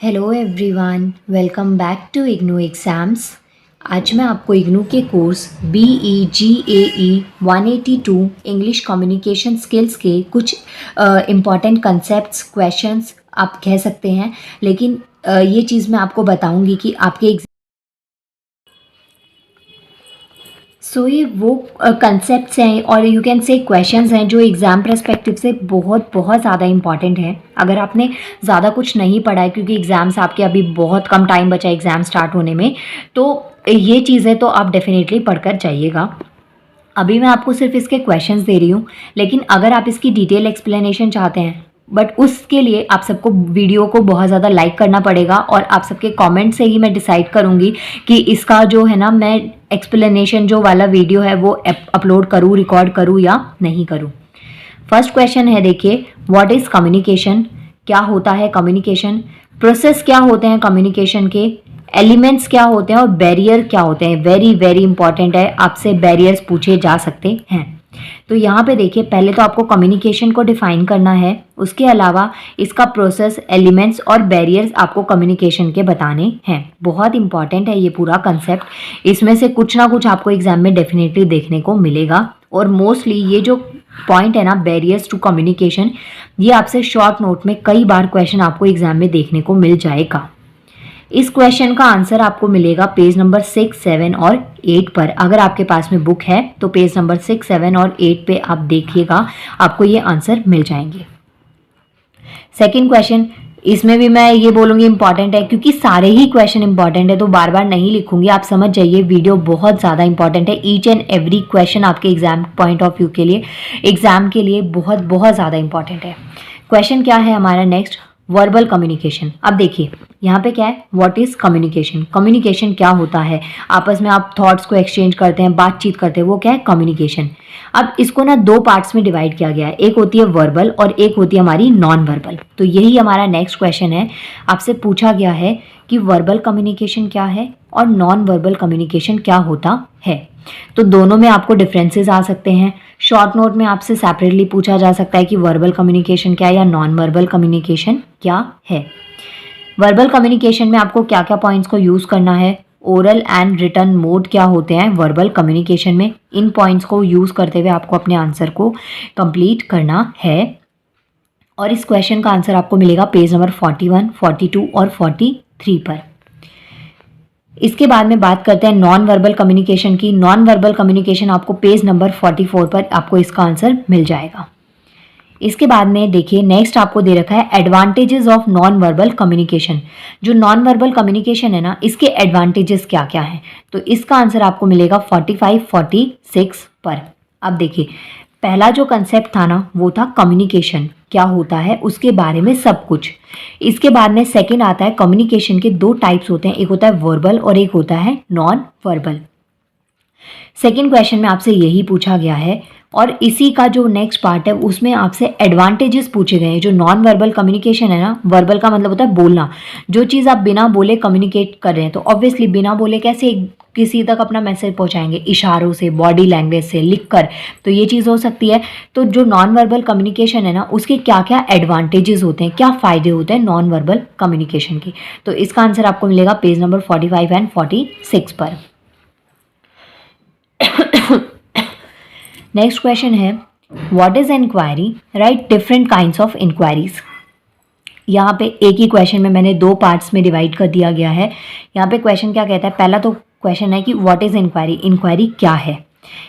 Hello everyone, welcome back to IGNOU exams. आज मैं आपको इग्नू के course BEGAE 182 English communication skills के कुछ इम्पॉर्टेंट कंसेप्ट्स, क्वेश्चंस आप कह सकते हैं, लेकिन ये चीज़ मैं आपको बताऊंगी कि आपके ये वो कंसेप्ट्स हैं और यू कैन से क्वेश्चंस हैं जो एग्ज़ाम पर्सपेक्टिव से बहुत बहुत ज़्यादा इंपॉर्टेंट हैं। अगर आपने ज़्यादा कुछ नहीं पढ़ा है, क्योंकि एग्ज़ाम्स आपके अभी बहुत कम टाइम बचा है एग्ज़ाम स्टार्ट होने में, तो ये चीज़ें तो आप डेफिनेटली पढ़कर जाइएगा। अभी मैं आपको सिर्फ इसके क्वेश्चंस दे रही हूँ, लेकिन अगर आप इसकी डिटेल एक्सप्लेनेशन चाहते हैं, बट उसके लिए आप सबको वीडियो को बहुत ज़्यादा लाइक करना पड़ेगा और आप सबके कमेंट से ही मैं डिसाइड करूँगी कि इसका जो है ना, मैं एक्सप्लेनेशन जो वाला वीडियो है वो अपलोड करूँ, रिकॉर्ड करूँ या नहीं करूँ। फर्स्ट क्वेश्चन है, देखिए, व्हाट इज़ कम्युनिकेशन? क्या होता है कम्युनिकेशन? प्रोसेस क्या होते हैं कम्युनिकेशन के? एलिमेंट्स क्या होते हैं और बैरियर क्या होते हैं? वेरी वेरी इंपॉर्टेंट है, आपसे बैरियर्स पूछे जा सकते हैं। तो यहाँ पे देखिए, पहले तो आपको कम्युनिकेशन को डिफाइन करना है, उसके अलावा इसका प्रोसेस, एलिमेंट्स और बैरियर्स आपको कम्युनिकेशन के बताने हैं। बहुत इंपॉर्टेंट है ये पूरा कंसेप्ट, इसमें से कुछ ना कुछ आपको एग्जाम में डेफिनेटली देखने को मिलेगा। और मोस्टली ये जो पॉइंट है ना, बैरियर्स टू कम्युनिकेशन, ये आपसे शॉर्ट नोट में कई बार क्वेश्चन आपको एग्जाम में देखने को मिल जाएगा। इस क्वेश्चन का आंसर आपको मिलेगा पेज नंबर 6, 7 और 8 पर। अगर आपके पास में बुक है तो पेज नंबर 6, 7 और 8 पे आप देखिएगा, आपको ये आंसर मिल जाएंगे। सेकंड क्वेश्चन, इसमें भी मैं ये बोलूँगी इंपॉर्टेंट है, क्योंकि सारे ही क्वेश्चन इंपॉर्टेंट है तो बार बार नहीं लिखूंगी, आप समझ जाइए, वीडियो बहुत ज़्यादा इंपॉर्टेंट है। ईच एंड एवरी क्वेश्चन आपके एग्जाम पॉइंट ऑफ व्यू के लिए, एग्जाम के लिए बहुत बहुत ज़्यादा इंपॉर्टेंट है। क्वेश्चन क्या है हमारा नेक्स्ट? Verbal communication. अब देखिए यहाँ पे क्या है, व्हाट इज कम्युनिकेशन? कम्युनिकेशन क्या होता है? आपस में आप थॉट्स को एक्सचेंज करते हैं, बातचीत करते हैं, वो क्या है? कम्युनिकेशन। अब इसको ना दो पार्ट्स में डिवाइड किया गया है, एक होती है वर्बल और एक होती है हमारी नॉन वर्बल। तो यही हमारा नेक्स्ट क्वेश्चन है, आपसे पूछा गया है कि वर्बल कम्युनिकेशन क्या है और नॉन वर्बल कम्युनिकेशन क्या होता है। तो दोनों में आपको डिफरेंसेस आ सकते हैं। शॉर्ट नोट में आपसे सेपरेटली पूछा जा सकता है कि वर्बल कम्युनिकेशन क्या है या नॉन वर्बल कम्युनिकेशन क्या है। वर्बल कम्युनिकेशन में आपको क्या क्या पॉइंट्स को यूज़ करना है, ओरल एंड रिटन मोड क्या होते हैं वर्बल कम्युनिकेशन में, इन पॉइंट्स को यूज़ करते हुए आपको अपने आंसर को कंप्लीट करना है। और इस क्वेश्चन का आंसर आपको मिलेगा पेज नंबर 41, 42 और 43 पर। इसके बाद में बात करते हैं नॉन वर्बल कम्युनिकेशन की। नॉन वर्बल कम्युनिकेशन आपको पेज नंबर 44 पर आपको इसका आंसर मिल जाएगा। इसके बाद में देखिए, नेक्स्ट आपको दे रखा है advantages of non verbal communication. जो नॉन वर्बल कम्युनिकेशन है ना, इसके एडवांटेजेस क्या क्या हैं, तो इसका आंसर आपको मिलेगा 45, 46 पर। अब देखिए, पहला जो कंसेप्ट था ना, वो था कम्युनिकेशन क्या होता है, उसके बारे में सब कुछ। इसके बाद में सेकंड आता है, कम्युनिकेशन के दो टाइप्स होते हैं, एक होता है वर्बल और एक होता है नॉन वर्बल। सेकंड क्वेश्चन में आपसे यही पूछा गया है और इसी का जो नेक्स्ट पार्ट है उसमें आपसे एडवांटेजेस पूछे गए हैं। जो नॉन वर्बल कम्युनिकेशन है ना, वर्बल का मतलब होता है बोलना, जो चीज़ आप बिना बोले कम्युनिकेट कर रहे हैं, तो ऑब्वियसली बिना बोले कैसे किसी तक अपना मैसेज पहुंचाएंगे? इशारों से, बॉडी लैंग्वेज से, लिखकर, तो ये चीज़ हो सकती है। तो जो नॉन वर्बल कम्युनिकेशन है ना, उसके क्या क्या एडवांटेजेस होते हैं, क्या फ़ायदे होते हैं नॉन वर्बल कम्युनिकेशन के, तो इसका आंसर आपको मिलेगा पेज नंबर 45 एंड 46 पर। नेक्स्ट क्वेश्चन है, what is inquiry? Write different kinds of inquiries. यहाँ पे एक ही क्वेश्चन में मैंने दो पार्ट्स में डिवाइड कर दिया गया है। यहाँ पे क्वेश्चन क्या कहता है, पहला तो क्वेश्चन है कि व्हाट इज इंक्वायरी, इंक्वायरी क्या है।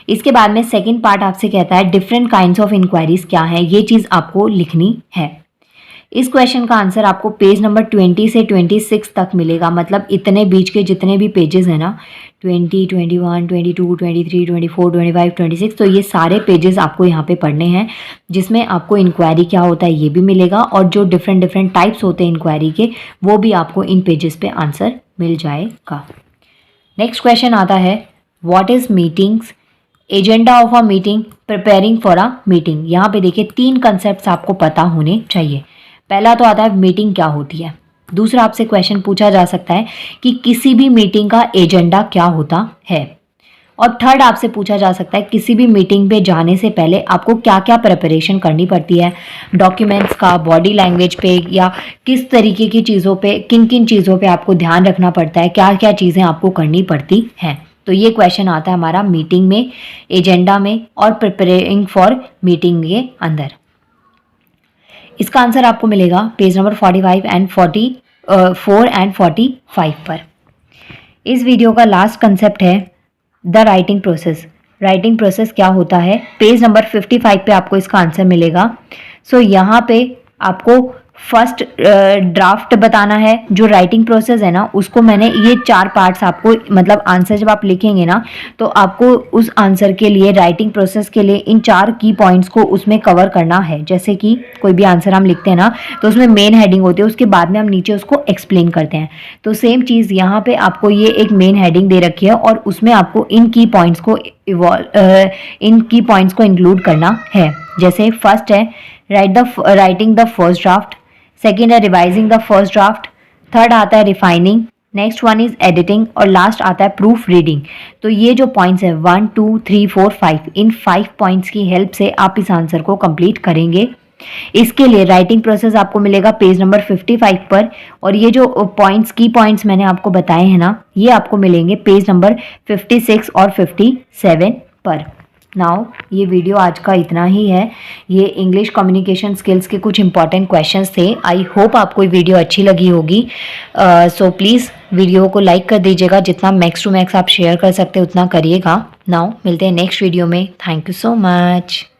इसके बाद में सेकंड पार्ट आपसे कहता है डिफरेंट काइंड्स ऑफ इंक्वायरीज क्या है, ये चीज़ आपको लिखनी है। इस क्वेश्चन का आंसर आपको पेज नंबर 20 से 26 तक मिलेगा, मतलब इतने बीच के जितने भी पेजेस हैं ना, 20, 21, 22, 23, 24, 25, 26, तो ये सारे पेजेस आपको यहाँ पे पढ़ने हैं, जिसमें आपको इंक्वायरी क्या होता है ये भी मिलेगा और जो डिफरेंट डिफरेंट टाइप्स होते हैं इंक्वायरी के, वो भी आपको इन पेजेस पे आंसर मिल जाएगा। नेक्स्ट क्वेश्चन आता है, what is meetings? Agenda of a meeting, preparing for a meeting. यहाँ पे देखिए तीन कंसेप्ट आपको पता होने चाहिए। पहला तो आता है मीटिंग क्या होती है। दूसरा आपसे क्वेश्चन पूछा जा सकता है कि किसी भी मीटिंग का एजेंडा क्या होता है। और थर्ड आपसे पूछा जा सकता है किसी भी मीटिंग पे जाने से पहले आपको क्या क्या प्रिपरेशन करनी पड़ती है, डॉक्यूमेंट्स का, बॉडी लैंग्वेज पे, या किस तरीके की चीज़ों पे, किन किन चीज़ों पे आपको ध्यान रखना पड़ता है, क्या क्या चीज़ें आपको करनी पड़ती हैं। तो ये क्वेश्चन आता है हमारा मीटिंग में, एजेंडा में और प्रिपरेइंग फॉर मीटिंग के अंदर। इसका आंसर आपको मिलेगा पेज नंबर 45 एंड 44 एंड 45 पर। इस वीडियो का लास्ट कंसेप्ट है the writing process. Writing process क्या होता है, पेज नंबर 55 पे आपको इसका आंसर मिलेगा। सो यहाँ पे आपको फर्स्ट ड्राफ्ट बताना है। जो राइटिंग प्रोसेस है ना, उसको मैंने ये 4 पार्ट्स आपको, मतलब आंसर जब आप लिखेंगे ना, तो आपको उस आंसर के लिए, राइटिंग प्रोसेस के लिए इन 4 की पॉइंट्स को उसमें कवर करना है। जैसे कि कोई भी आंसर हम लिखते हैं ना, तो उसमें मेन हेडिंग होती है, उसके बाद में हम नीचे उसको एक्सप्लेन करते हैं। तो सेम चीज़ यहाँ पे आपको ये एक मेन हेडिंग दे रखी है और उसमें आपको इन की पॉइंट्स को इंक्लूड करना है। जैसे फर्स्ट है writing the first draft, second है revising the first draft, third आता है refining, next one is editing और लास्ट आता है प्रूफ रीडिंग। तो ये जो पॉइंट्स है 1 2 3 4 5, इन 5 पॉइंट्स की हेल्प से आप इस आंसर को कंप्लीट करेंगे। इसके लिए राइटिंग प्रोसेस आपको मिलेगा पेज नंबर 55 पर, और ये जो पॉइंट्स, की पॉइंट्स मैंने आपको बताए हैं ना, ये आपको मिलेंगे पेज नंबर 56 और 57 पर। नाउ ये वीडियो आज का इतना ही है। ये इंग्लिश कम्युनिकेशन स्किल्स के कुछ इंपॉर्टेंट क्वेश्चंस थे। आई होप आपको ये वीडियो अच्छी लगी होगी। सो प्लीज़ वीडियो को लाइक कर दीजिएगा, जितना मैक्स टू मैक्स आप शेयर कर सकते हैं उतना करिएगा। नाउ मिलते हैं नेक्स्ट वीडियो में। Thank you so much.